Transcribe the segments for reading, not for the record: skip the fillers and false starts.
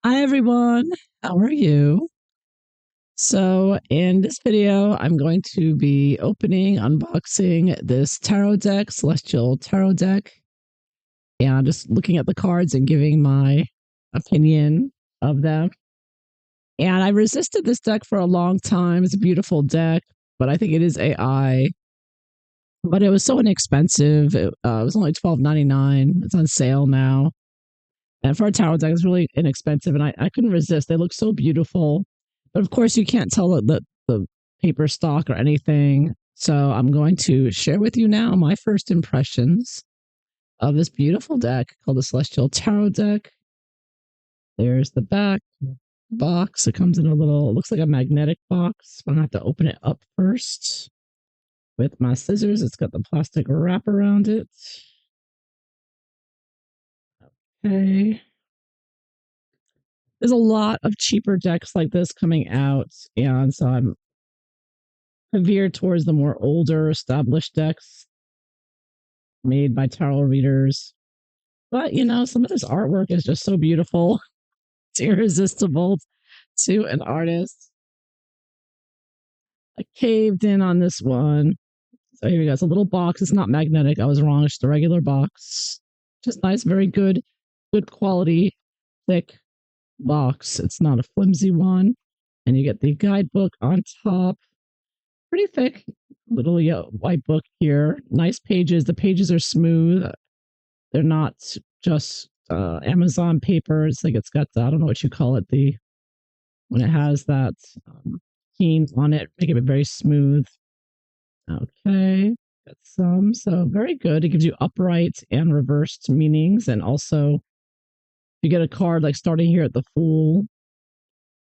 Hi everyone, how are you? So in this video, I'm going to be unboxing this tarot deck, Celestial Tarot deck, and just looking at the cards and giving my opinion of them. And I resisted this deck for a long time. It's a beautiful deck, but I think it is AI. But it was so inexpensive. It was only $12.99. It's on sale now. And for a tarot deck, it's really inexpensive, and I couldn't resist. They look so beautiful, but of course, you can't tell the paper stock or anything. So I'm going to share with you now my first impressions of this beautiful deck called the Celestial Tarot deck. There's the back box. It comes in a little, it looks like a magnetic box. I'm gonna have to open it up first with my scissors. It's got the plastic wrap around it. Okay. There's a lot of cheaper decks like this coming out, and so I'm veered towards the more older, established decks made by tarot readers. But some of this artwork is just so beautiful. It's irresistible to an artist. I caved in on this one. So here we go. It's a little box. It's not magnetic. I was wrong. It's just a regular box. Just nice, very good quality, thick box. It's not a flimsy one. And you get the guidebook on top. Pretty thick little white book here. Nice pages. The pages are smooth. They're not just Amazon paper. It's like it's got I don't know what you call it, the when it has that keen on it, making it very smooth. Okay, got some. So very good. It gives you upright and reversed meanings, and also you get a card like starting here at the Fool.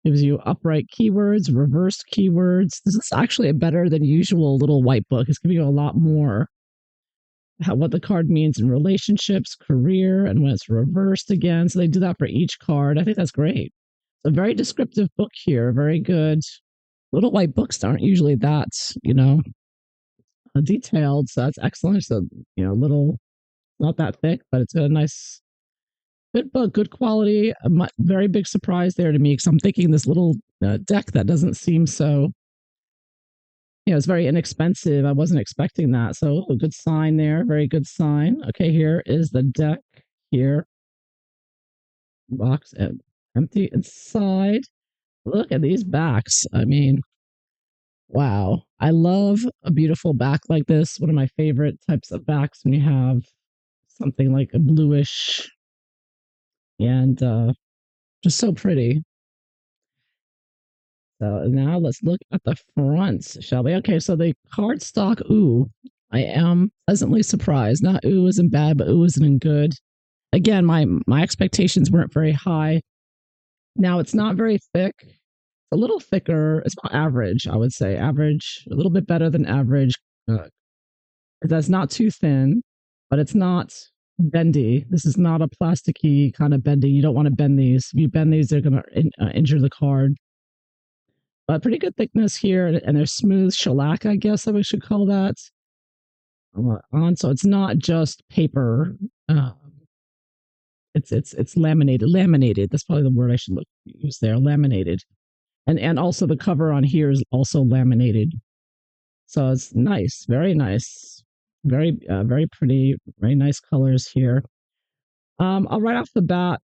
Gives you upright keywords, reversed keywords. This is actually a better than usual little white book. It's giving you a lot more what the card means in relationships, career, and when it's reversed again. So they do that for each card. I think that's great. It's a very descriptive book here. Very good. Little white books aren't usually that, detailed. So that's excellent. It's a, little, not that thick, but it's got a nice, good book, good quality. Very big surprise there to me because I'm thinking this little deck that doesn't seem so, it's very inexpensive. I wasn't expecting that. So a good sign there. Very good sign. Okay, here is the deck here. Box empty inside. Look at these backs. I mean, wow. I love a beautiful back like this. One of my favorite types of backs when you have something like a bluish and just so pretty. So now let's look at the front, shall we? Okay, so the cardstock, ooh, I am pleasantly surprised. Not ooh isn't bad, but ooh isn't good. Again, my expectations weren't very high. Now it's not very thick. It's a little thicker. It's about average, I would say. Average, a little bit better than average. That's not too thin, but it's not bendy. This is not a plasticky kind of bendy. You don't want to bend these. If you bend these, they're going to injure the card. But pretty good thickness here, and they're smooth shellac, I guess we should call that. So it's not just paper. It's laminated. Laminated. That's probably the word I should use there. Laminated, and also the cover on here is also laminated. So it's nice, very nice, very pretty, very nice colors here. I'll right off the bat,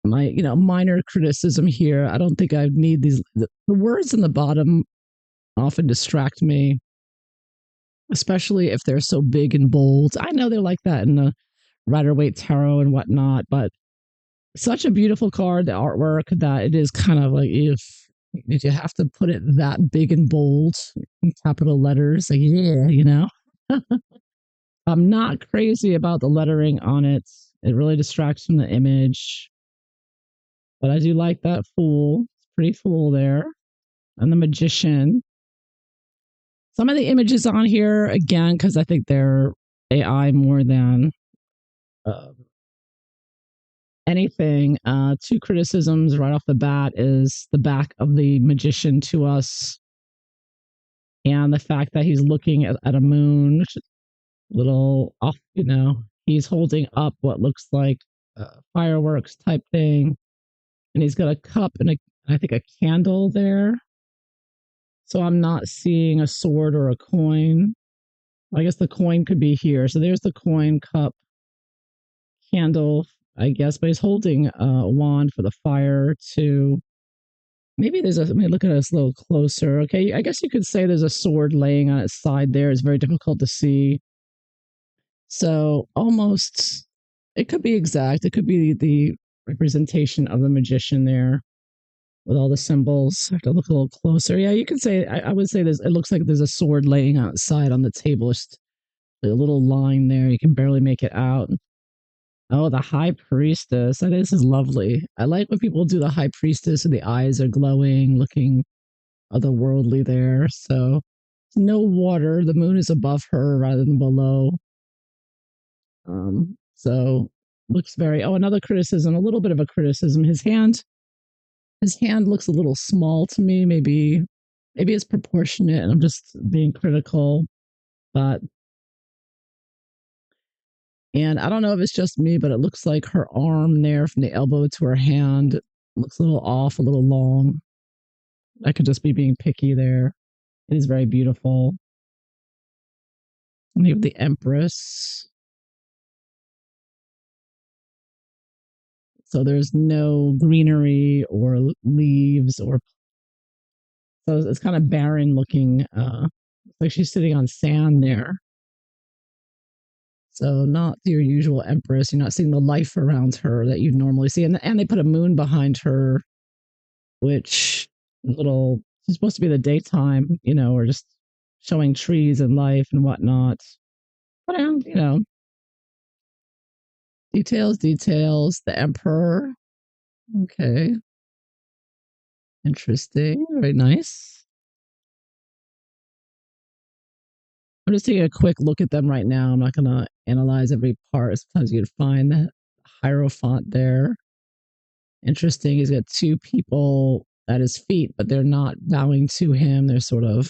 my minor criticism here. I don't think I need these. The words in the bottom often distract me, especially if they're so big and bold. I know they're like that in the Rider-Waite Tarot and whatnot, but such a beautiful card, the artwork, that it is kind of like if you have to put it that big and bold in capital letters, like I'm not crazy about the lettering on it. It really distracts from the image. But I do like that Fool. It's pretty Fool there. And the Magician. Some of the images on here, again, because I think they're AI more than anything. Two criticisms right off the bat is the back of the Magician to us and the fact that he's looking at a moon, which is a little off, he's holding up what looks like fireworks type thing. and he's got a cup and I think a candle there. So I'm not seeing a sword or a coin. I guess the coin could be here. So there's the coin, cup, candle, I guess, but he's holding a wand for the fire too. Maybe there's a, let me look at this a little closer. Okay, I guess you could say there's a sword laying on its side there. It's very difficult to see. So almost, it could be exact. It could be the representation of the magician there with all the symbols. I have to look a little closer. Yeah, you could say, I would say there's, it looks like there's a sword laying outside on the table. Just a little line there. You can barely make it out. Oh, the high priestess. This is lovely. I like when people do the high priestess and the eyes are glowing, looking otherworldly there. So no water. The moon is above her rather than below. So looks very, oh, another criticism, a little bit of a criticism. His hand looks a little small to me. Maybe it's proportionate and I'm just being critical, but and I don't know if it's just me, but it looks like her arm there from the elbow to her hand looks a little off, a little long. I could just be being picky there. It is very beautiful. And you have the Empress. So there's no greenery or leaves or so it's kind of barren looking. Like she's sitting on sand there. So not your usual Empress. You're not seeing the life around her that you'd normally see. And they put a moon behind her, which little she's supposed to be the daytime, or just showing trees and life and whatnot. But details. The Emperor. Okay. Interesting. Very nice. I'm just taking a quick look at them right now. I'm not going to analyze every part. Sometimes you'd find the Hierophant there. Interesting. He's got two people at his feet, but they're not bowing to him. They're sort of,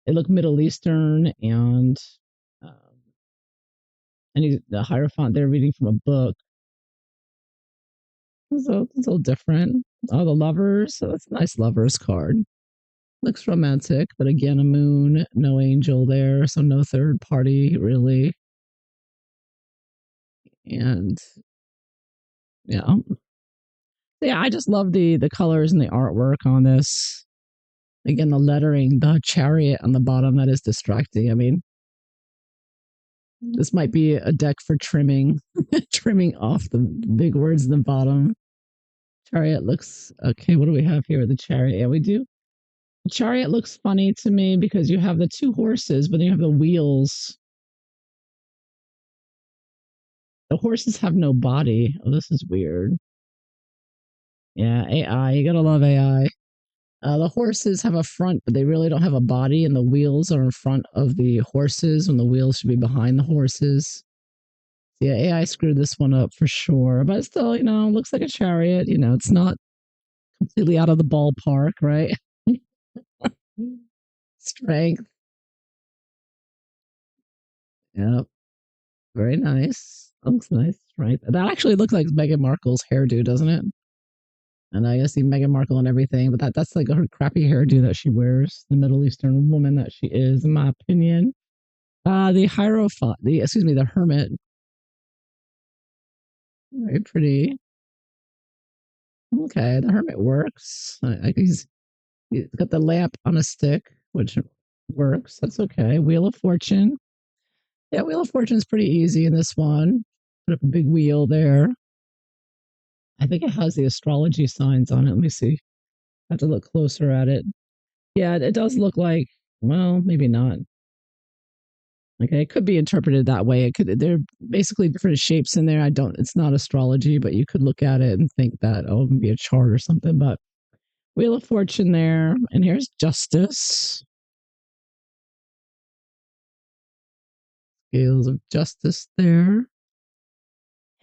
they look Middle Eastern um, and he's the Hierophant there reading from a book. So it's a little different. Oh, the lovers. So that's a nice lovers card. Looks romantic, but again, a moon, no angel there, so no third party really. And yeah, I just love the colors and the artwork on this. Again, the lettering, the chariot on the bottom, that is distracting. I mean, this might be a deck for trimming, trimming off the big words in the bottom. Chariot looks okay. What do we have here with the chariot? Yeah, we do. The chariot looks funny to me because you have the two horses, but then you have the wheels. The horses have no body. Oh, this is weird. Yeah, AI. You gotta love AI. The horses have a front, but they really don't have a body, and the wheels are in front of the horses when the wheels should be behind the horses. Yeah, AI screwed this one up for sure, but still, looks like a chariot. It's not completely out of the ballpark, right? Strength. Yep. Very nice. Looks nice, right? That actually looks like Meghan Markle's hairdo, doesn't it? And I see Meghan Markle and everything, but that's like her crappy hairdo that she wears, the Middle Eastern woman that she is, in my opinion. The Hierophant, the Hermit. Very pretty. Okay, the Hermit works. He's got the lamp on a stick, which works. That's okay. Wheel of Fortune. Yeah, Wheel of Fortune is pretty easy in this one. Put up a big wheel there. I think it has the astrology signs on it. Let me see. I have to look closer at it. Yeah, it does look like, well, maybe not. Okay, it could be interpreted that way. They're basically different shapes in there. It's not astrology, but you could look at it and think that, oh, it would be a chart or something. But Wheel of Fortune there. And here's Justice. Scales of Justice there.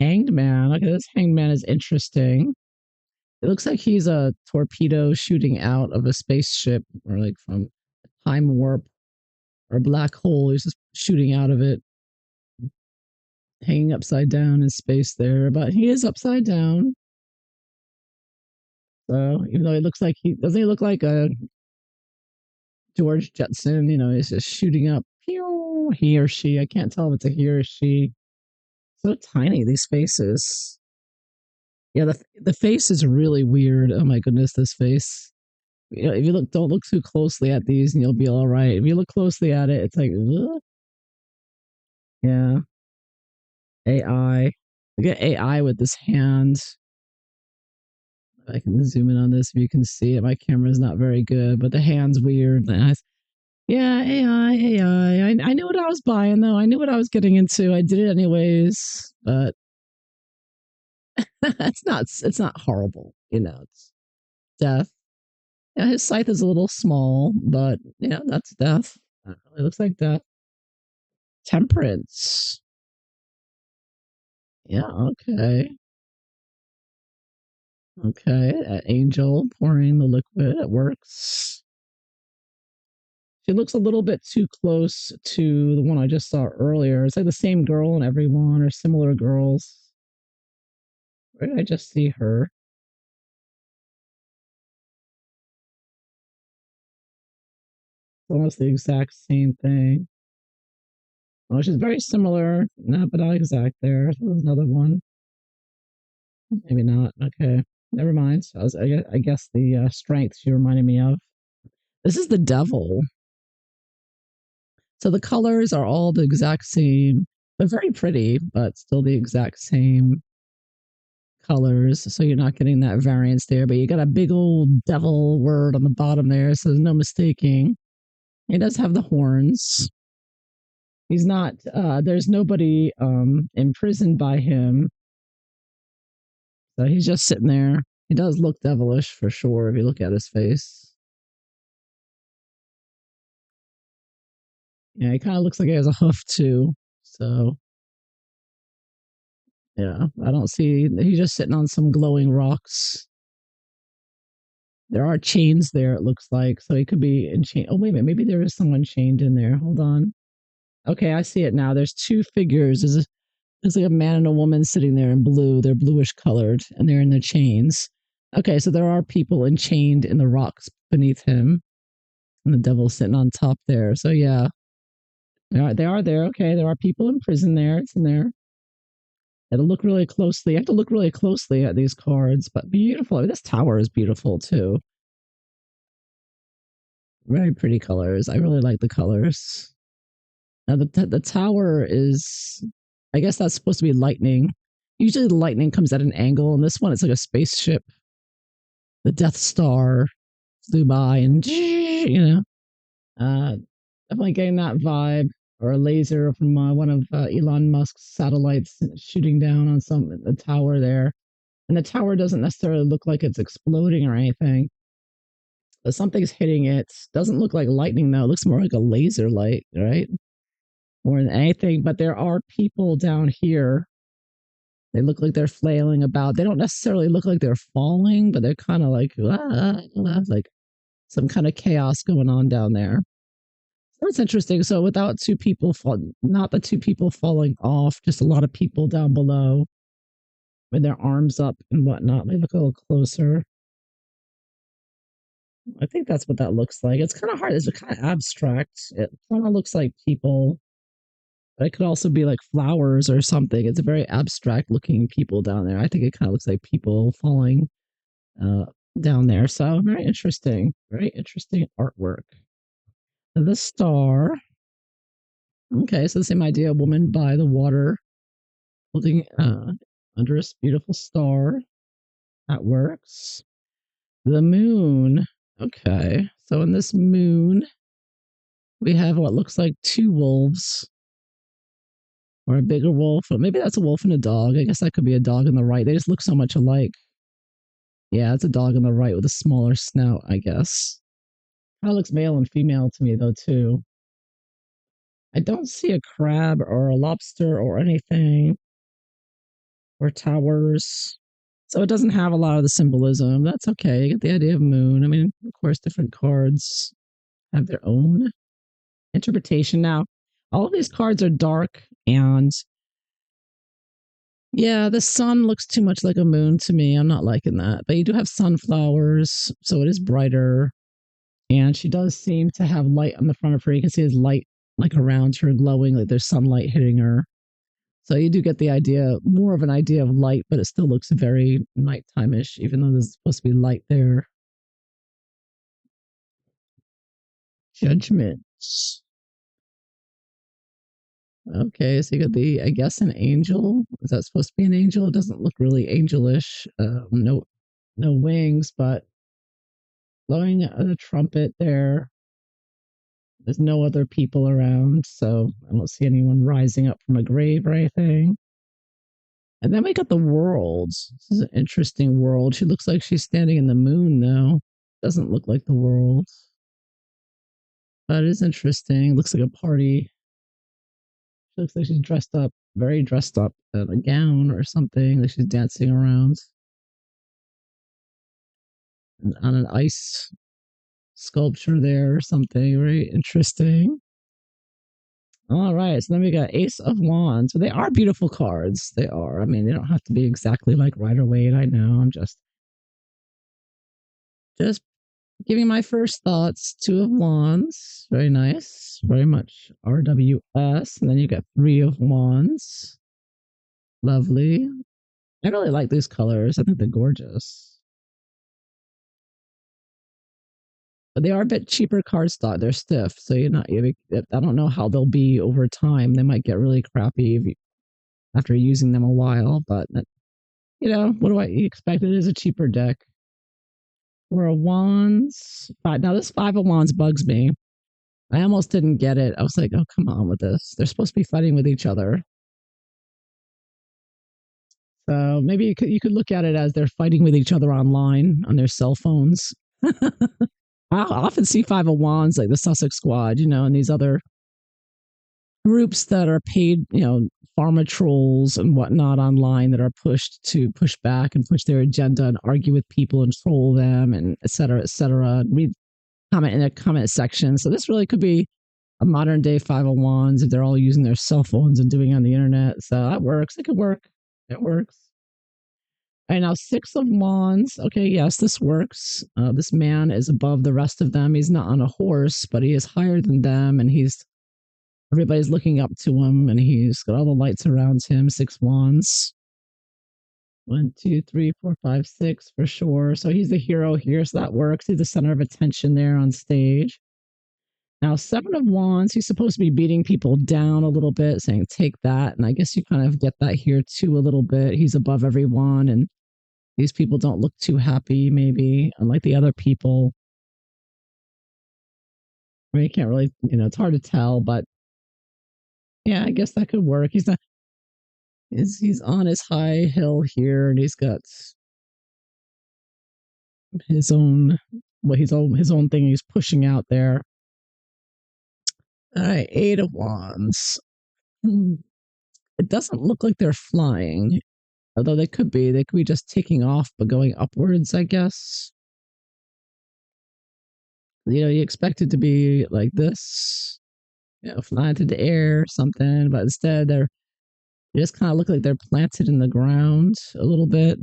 Hanged Man. Okay, this Hanged Man is interesting. It looks like he's a torpedo shooting out of a spaceship or like from a time warp or a black hole. He's just shooting out of it, hanging upside down in space there. But he is upside down. So even though he looks like he look like a George Jetson, he's just shooting up. Pew! He or she. I can't tell if it's a he or she. So tiny, these faces. Yeah, the face is really weird. Oh my goodness, this face. If you don't look too closely at these, and you'll be all right. If you look closely at it, it's like, ugh. Yeah, AI. Look at AI with this hand. I can zoom in on this if you can see it. My camera's not very good, but the hand's weird. Yeah, AI. I knew what I was buying, though. I knew what I was getting into. I did it anyways, but it's not horrible. It's death. Yeah, his scythe is a little small, but that's death. It looks like death. Temperance. Yeah, okay. Okay. Angel pouring the liquid. It works. She looks a little bit too close to the one I just saw earlier. It's like the same girl in everyone or similar girls. Where did I just see her? Almost the exact same thing. Oh, she's very similar. No, but not exact there. There's another one. Maybe not. Okay. Never mind. So I guess the strength she reminded me of. This is the devil. So the colors are all the exact same. They're very pretty, but still the exact same colors. So you're not getting that variance there, but you got a big old devil word on the bottom there. So there's no mistaking. He does have the horns. He's not, there's nobody imprisoned by him. So he's just sitting there. He does look devilish for sure if you look at his face. Yeah, he kind of looks like he has a hoof too. So yeah, I don't see. He's just sitting on some glowing rocks. There are chains there. It looks like so he could be in chain. Oh wait a minute, maybe there is someone chained in there. Hold on. Okay, I see it now. There's two figures. There's like a man and a woman sitting there in blue. They're bluish colored, and they're in their chains. Okay, so there are people enchained in the rocks beneath him, and the devil's sitting on top there. So yeah, they are there. Okay, there are people in prison there. It's in there. I have to look really closely. I have to look really closely at these cards, but beautiful. I mean, this tower is beautiful too. Very pretty colors. I really like the colors. Now the tower is, I guess that's supposed to be lightning. Usually the lightning comes at an angle, and this one it's like a spaceship. The Death Star flew by, and definitely getting that vibe. Or a laser from one of Elon Musk's satellites shooting down on the tower there. And the tower doesn't necessarily look like it's exploding or anything. But something's hitting it. Doesn't look like lightning though. It looks more like a laser light, right? More than anything. But there are people down here. They look like they're flailing about. They don't necessarily look like they're falling, but they're kind of like some kind of chaos going on down there. So it's interesting. So without not the two people falling off, just a lot of people down below with their arms up and whatnot. Let me look a little closer. I think that's what that looks like. It's kind of hard. It's kind of abstract. It kind of looks like people, but it could also be like flowers or something. It's a very abstract looking people down there. I think it kind of looks like people falling uh, down there. So very interesting. Very interesting artwork. The star. Okay, so the same idea. A woman by the water holding under a beautiful star. That works. The moon. Okay, so in this moon, we have what looks like two wolves, or a bigger wolf. Or maybe that's a wolf and a dog. I guess that could be a dog on the right. They just look so much alike. Yeah, it's a dog on the right with a smaller snout, I guess. Kind of looks male and female to me, though, too. I don't see a crab or a lobster or anything, or towers. So it doesn't have a lot of the symbolism. That's okay. You get the idea of moon. I mean, of course, different cards have their own interpretation. Now, all of these cards are dark and Yeah, the sun looks too much like a moon to me. I'm not liking that. But you do have sunflowers, so it is brighter. And she does seem to have light on the front of her. You can see there's light like around her glowing, like there's sunlight hitting her. So you do get the idea, more of an idea of light, but it still looks very nighttime-ish, even though there's supposed to be light there. Judgment. Okay, so you got the, I guess, an angel. Is that supposed to be an angel? It doesn't look really angelish. No wings, but blowing a trumpet there. There's no other people around, so I don't see anyone rising up from a grave or anything. And then we got the world. This is an interesting world. She looks like she's standing in the moon, though. Doesn't look like the world. But it is interesting. Looks like a party. She looks like she's dressed up, very dressed up in a gown or something, like she's dancing around on an ice sculpture there or something. Very interesting. All right, so then we got Ace of Wands. So they are beautiful cards. They are. I mean, they don't have to be exactly like Rider-Waite. I know. I'm just giving my first thoughts. Two of Wands. Very nice. Very much RWS. And then you got Three of Wands. Lovely. I really like these colors. I think they're gorgeous. But they are a bit cheaper cardstock. They're stiff, so you're not. I don't know how they'll be over time. They might get really crappy after using them a while. But what do I expect? It is a cheaper deck. Four of Wands. Now this Five of Wands bugs me. I almost didn't get it. I was like, oh, come on with this. They're supposed to be fighting with each other. So maybe you could look at it as they're fighting with each other online on their cell phones. I often see Five of Wands, like the Sussex Squad, and these other groups that are paid, pharma trolls and whatnot online that are pushed to push back and push their agenda and argue with people and troll them and et cetera, et cetera. Read comment in the comment section. So this really could be a modern day Five of Wands if they're all using their cell phones and doing it on the internet. So that works. It could work. It works. All right, now Six of Wands. Okay, yes, this works. This man is above the rest of them. He's not on a horse, but he is higher than them, and everybody's looking up to him, and he's got all the lights around him. Six Wands. 1, 2, 3, 4, 5, 6 for sure. So he's the hero here, so that works. He's the center of attention there on stage. Now, Seven of Wands, he's supposed to be beating people down a little bit, saying, take that. And I guess you kind of get that here too a little bit. He's above everyone, and these people don't look too happy, maybe, unlike the other people. I mean, you can't really, it's hard to tell, but yeah, I guess that could work. He's on his high hill here, and he's got his own thing he's pushing out there. All right, Eight of Wands. It doesn't look like they're flying, although they could be. They could be just taking off but going upwards, I guess. You expect it to be like this, flying through the air or something, but instead they just kind of look like they're planted in the ground a little bit.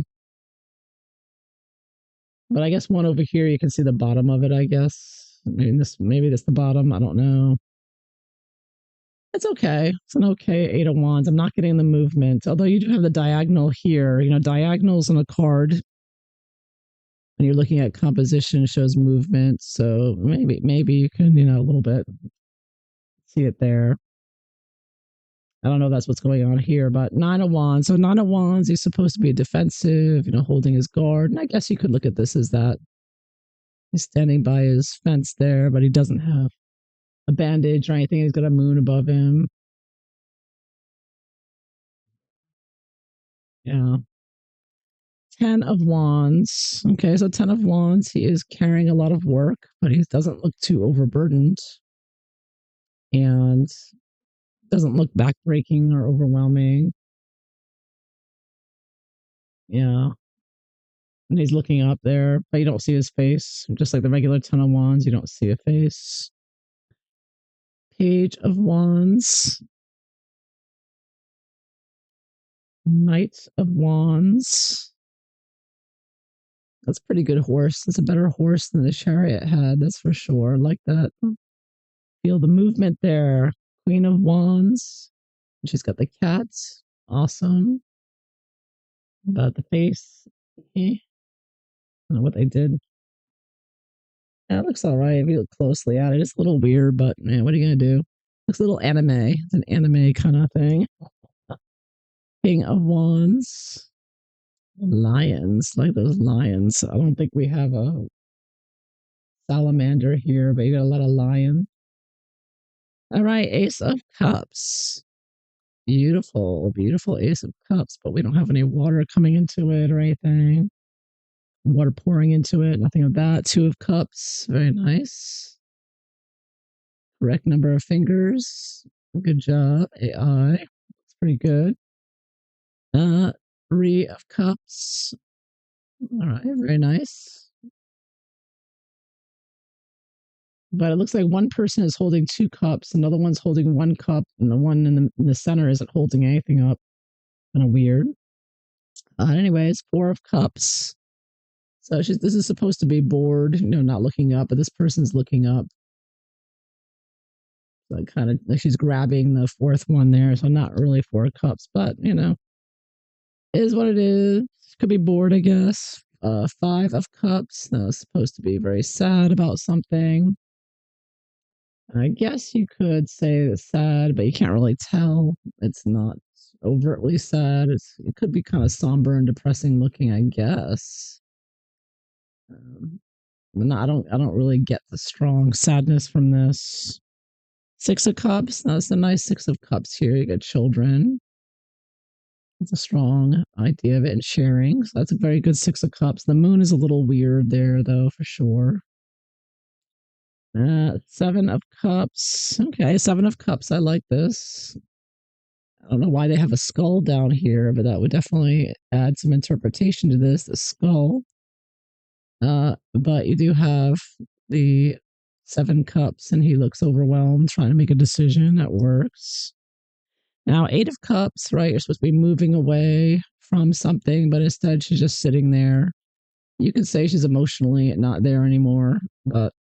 But I guess one over here, you can see the bottom of it, I guess. I mean, maybe this the bottom. I don't know. It's okay. It's an okay Eight of Wands. I'm not getting the movement, although you do have the diagonal here. Diagonals on a card when you're looking at composition shows movement. So maybe you can, a little bit see it there. I don't know if that's what's going on here, but Nine of Wands. So Nine of Wands, he's supposed to be defensive, holding his guard. And I guess you could look at this as that. He's standing by his fence there, but he doesn't have a bandage or anything. He's got a moon above him. Yeah. 10 of Wands. Okay, so 10 of Wands, he is carrying a lot of work, but he doesn't look too overburdened and doesn't look backbreaking or overwhelming. Yeah. And he's looking up there, but you don't see his face. Just like the regular 10 of Wands, you don't see a face. Page of Wands. Knight of Wands. That's a pretty good horse. That's a better horse than the Chariot had, that's for sure. I like that. Feel the movement there. Queen of Wands. She's got the cats. Awesome. About the face. I don't know what they did. Yeah, it looks all right if you look closely at it. It's a little weird, but man, what are you gonna do? Looks a little anime. It's an anime kind of thing. King of Wands. Lions. Like those lions. I don't think we have a salamander here, but you got a lot of lion. All right, Ace of Cups. Beautiful, beautiful Ace of Cups, but we don't have any water coming into it or anything. Water pouring into it, nothing of that. Two of Cups, very nice. Correct number of fingers. Good job, AI. It's pretty good. Three of Cups. All right, very nice. But it looks like one person is holding two cups, another one's holding one cup, and the one in the center isn't holding anything up. Kind of weird. Anyways, Four of Cups. So this is supposed to be bored, not looking up, but this person's looking up. Like kind of like she's grabbing the fourth one there. So not really Four of Cups, but it is what it is. Could be bored, I guess. Five of Cups. No, it's supposed to be very sad about something. I guess you could say it's sad, but you can't really tell. It's not overtly sad. It could be kind of somber and depressing looking, I guess. No, I don't really get the strong sadness from this. Six of Cups. That's a nice Six of Cups here. You got children. It's a strong idea of it and sharing. So that's a very good Six of Cups. The moon is a little weird there, though, for sure. Seven of Cups. Okay, Seven of Cups. I like this. I don't know why they have a skull down here, but that would definitely add some interpretation to this. The skull. But you do have the Seven Cups, and he looks overwhelmed, trying to make a decision. That works. Now, Eight of Cups, right? You're supposed to be moving away from something, but instead she's just sitting there. You could say she's emotionally not there anymore, but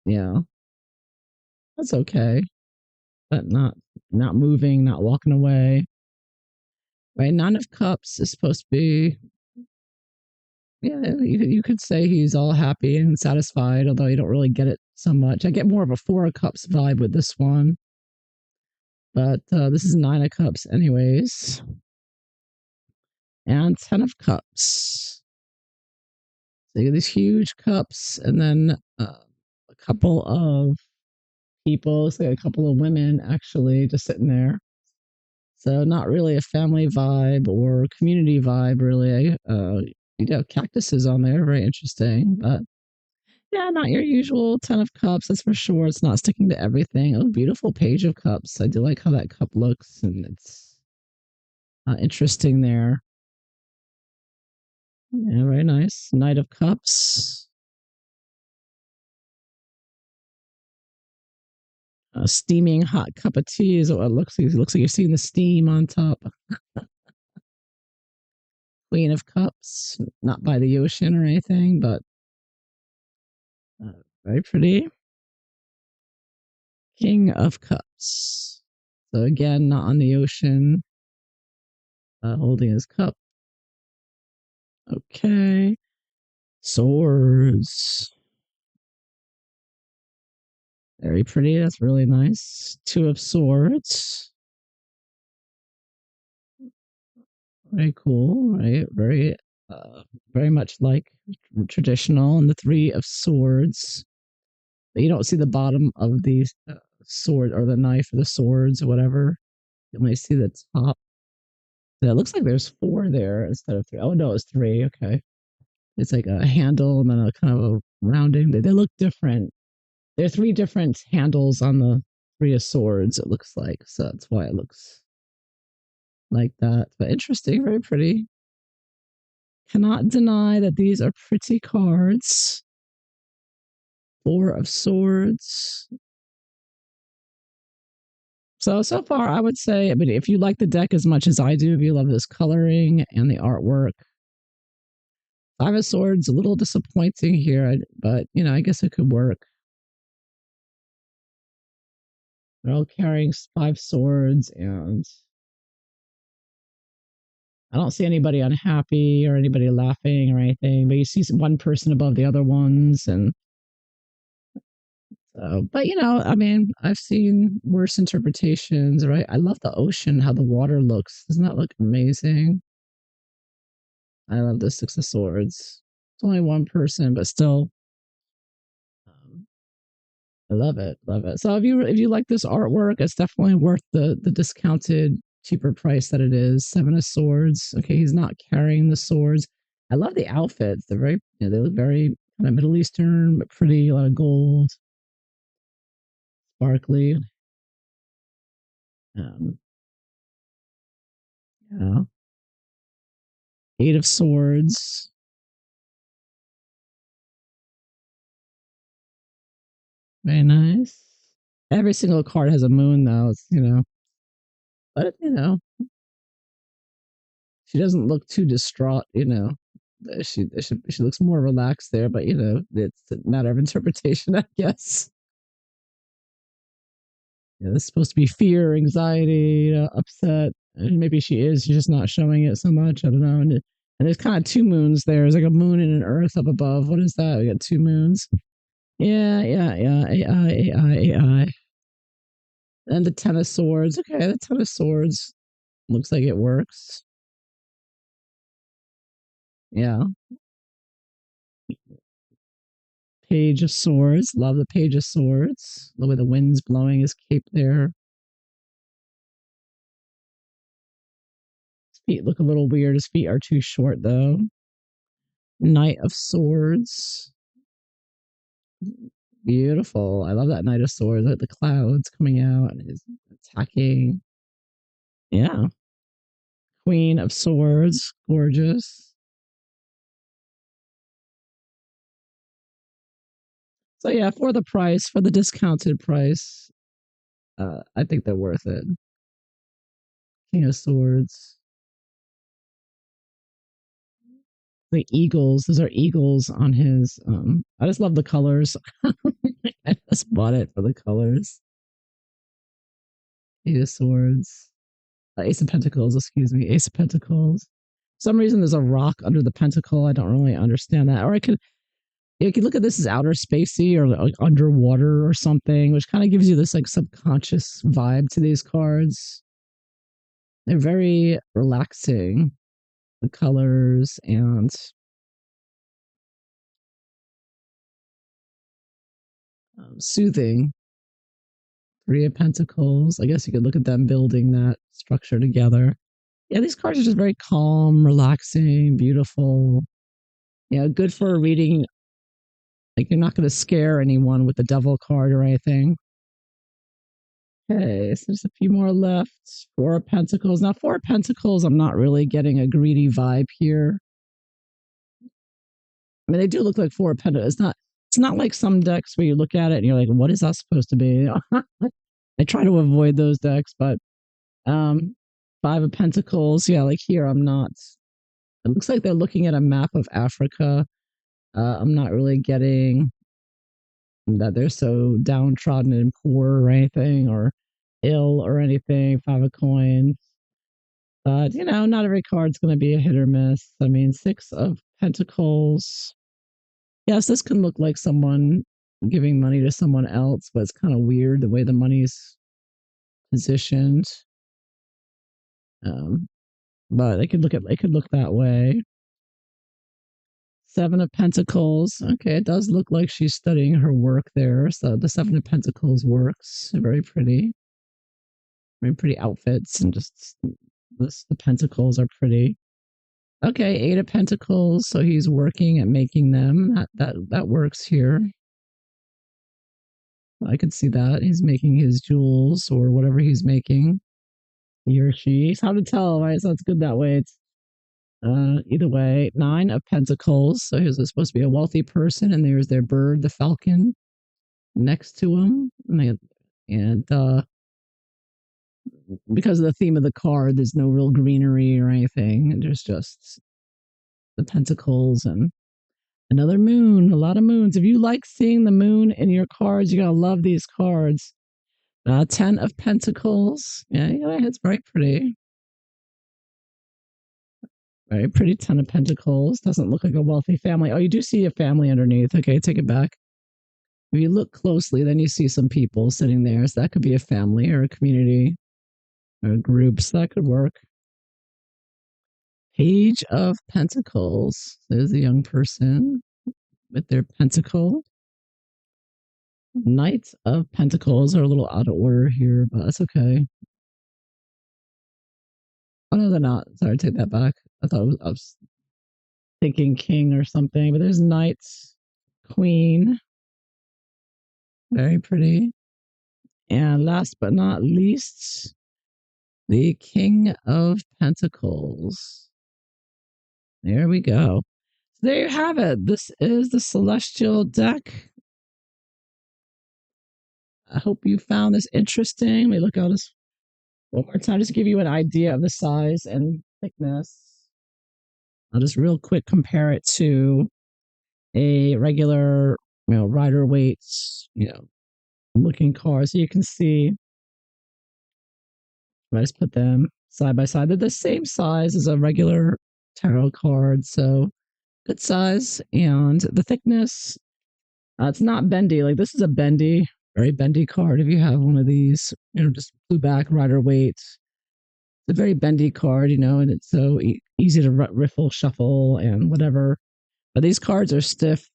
yeah, that's okay. But not moving, not walking away. Right? Nine of Cups is supposed to be, yeah, you could say he's all happy and satisfied, although you don't really get it so much. I get more of a Four of Cups vibe with this one. But this is Nine of Cups anyways. And Ten of Cups. So you get these huge cups, and then a couple of people, so a couple of women actually just sitting there. So not really a family vibe or community vibe, really. You have cactuses on there, very interesting. But yeah, not your usual Ten of Cups, that's for sure. It's not sticking to everything. Oh, beautiful Page of Cups. I do like how that cup looks, and it's interesting there. Yeah, very nice. Knight of Cups. A steaming hot cup of tea is what it looks like. It looks like you're seeing the steam on top. Queen of Cups, not by the ocean or anything, but very pretty. King of Cups. So again, not on the ocean, holding his cup. Okay. Swords. Very pretty. That's really nice. Two of Swords. Very cool, right? Very much like traditional. And the Three of Swords. But you don't see the bottom of the sword or the knife or the swords or whatever. You only see the top. Yeah, it looks like there's four there instead of three. Oh no, it's three. Okay. It's like a handle and then a kind of a rounding. They look different. There are three different handles on the Three of Swords, it looks like. So that's why it looks like that. But interesting, very pretty. Cannot deny that these are pretty cards. Four of Swords. So far, I would say, I mean, if you like the deck as much as I do, if you love this coloring and the artwork, Five of Swords, a little disappointing here, but, you know, I guess it could work. They're all carrying five swords, and I don't see anybody unhappy or anybody laughing or anything, but you see one person above the other ones, and so, but you know, I mean, I've seen worse interpretations, right? I love the ocean, how the water looks. Doesn't that look amazing? I love the Six of Swords. It's only one person, but still, um, I love it, love it. So if you like this artwork, it's definitely worth the discounted cheaper price that it is. Seven of Swords. Okay, he's not carrying the swords. I love the outfits. They're very, you know, they look very kind of Middle Eastern, but pretty. A lot of gold, sparkly. Um, yeah. Eight of Swords. Very nice. Every single card has a moon, though. It's, you know, but you know, she doesn't look too distraught. You know, she looks more relaxed there. But you know, it's a matter of interpretation, I guess. Yeah, this is supposed to be fear, anxiety, upset, and maybe she is. She's just not showing it so much. I don't know. And there's kind of two moons there. There's like a moon and an Earth up above. What is that? We got two moons. Yeah, yeah, yeah. AI, AI, AI. And the Ten of Swords. Okay, the Ten of Swords looks like it works. Yeah. Page of Swords. Love the Page of Swords. The way the wind's blowing his cape there. His feet look a little weird. His feet are too short, though. Knight of Swords. Beautiful. I love that Knight of Swords. Like the clouds coming out and is attacking. Yeah. Queen of Swords. Gorgeous. So yeah, for the price, for the discounted price, I think they're worth it. King of Swords. The eagles. Those are eagles on his. I just love the colors. I just bought it for the colors. Eight of Swords. Ace of Pentacles. Excuse me. Ace of Pentacles. For some reason, there's a rock under the pentacle. I don't really understand that. Or I could. You could look at this as outer spacey or like underwater or something, which kind of gives you this like subconscious vibe to these cards. They're very relaxing, the colors, and soothing. Three of Pentacles. I guess you could look at them building that structure together. Yeah, these cards are just very calm, relaxing, beautiful. Yeah, good for a reading. Like you're not going to scare anyone with the Devil card or anything. Okay, so there's a few more left. Four of Pentacles. Now, Four of Pentacles, I'm not really getting a greedy vibe here. I mean, they do look like Four of Pentacles. It's not like some decks where you look at it and you're like, what is that supposed to be? I try to avoid those decks, but Five of Pentacles, yeah, like here, I'm not. It looks like they're looking at a map of Africa. I'm not really getting that they're so downtrodden and poor or anything, or ill or anything. Five of Coins. But, you know, not every card's going to be a hit or miss. I mean, Six of Pentacles. Yes, this can look like someone giving money to someone else, but it's kind of weird the way the money's positioned. Um, but it could look that way. Seven of Pentacles. Okay, it does look like she's studying her work there. So the Seven of Pentacles works. Very pretty. Very pretty outfits, and just the pentacles are pretty. Okay, Eight of Pentacles. So he's working at making them. That works here. I could see that. He's making his jewels or whatever he's making. He or she. It's hard to tell, right? So it's good that way. It's either way. Nine of Pentacles. So he's supposed to be a wealthy person, and there's their bird, the falcon, next to him. And because of the theme of the card, there's no real greenery or anything. There's just the pentacles and another moon, a lot of moons. If you like seeing the moon in your cards, you're going to love these cards. 10 of Pentacles. Yeah, it's very pretty. Very pretty 10 of Pentacles. Doesn't look like a wealthy family. Oh, you do see a family underneath. Okay, take it back. If you look closely, then you see some people sitting there. So that could be a family or a community or groups. That could work. Page of Pentacles. There's a young person with their pentacle. Knights of Pentacles are a little out of order here, but that's okay. Oh, no, they're not. Sorry, take that back. I was thinking king or something, but there's knights, queen. Very pretty. And last but not least, the King of Pentacles. There we go. So there you have it. This is the Celestial deck. I hope you found this interesting. Let me look at this one more time, just to give you an idea of the size and thickness. I'll just real quick compare it to a regular, Rider Waite, looking card. So you can see, I just put them side by side. They're the same size as a regular tarot card. So good size and the thickness. It's not bendy. Like this is a bendy, very bendy card. If you have one of these, just blue back Rider Waite. It's a very bendy card, and it's so easy to riffle, shuffle, and whatever. But these cards are stiff,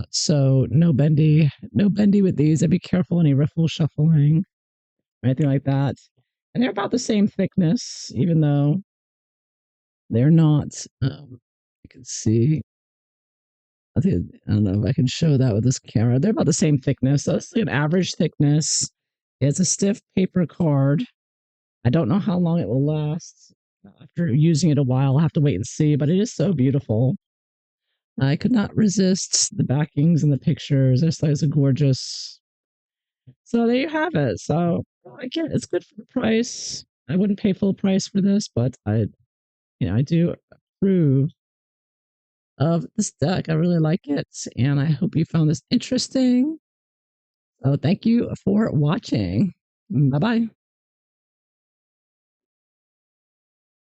so no bendy with these. I'd be careful any riffle, shuffling, or anything like that. And they're about the same thickness, even though they're not. You can see. I don't know if I can show that with this camera. They're about the same thickness. So it's an average thickness. It's a stiff paper card. I don't know how long it will last. After using it a while, I'll have to wait and see, but it is so beautiful. I could not resist the backings and the pictures. I just thought it was a gorgeous. So there you have it. So again, it's good for the price. I wouldn't pay full price for this, but I do approve of this deck. I really like it, and I hope you found this interesting. So thank you for watching. Bye bye.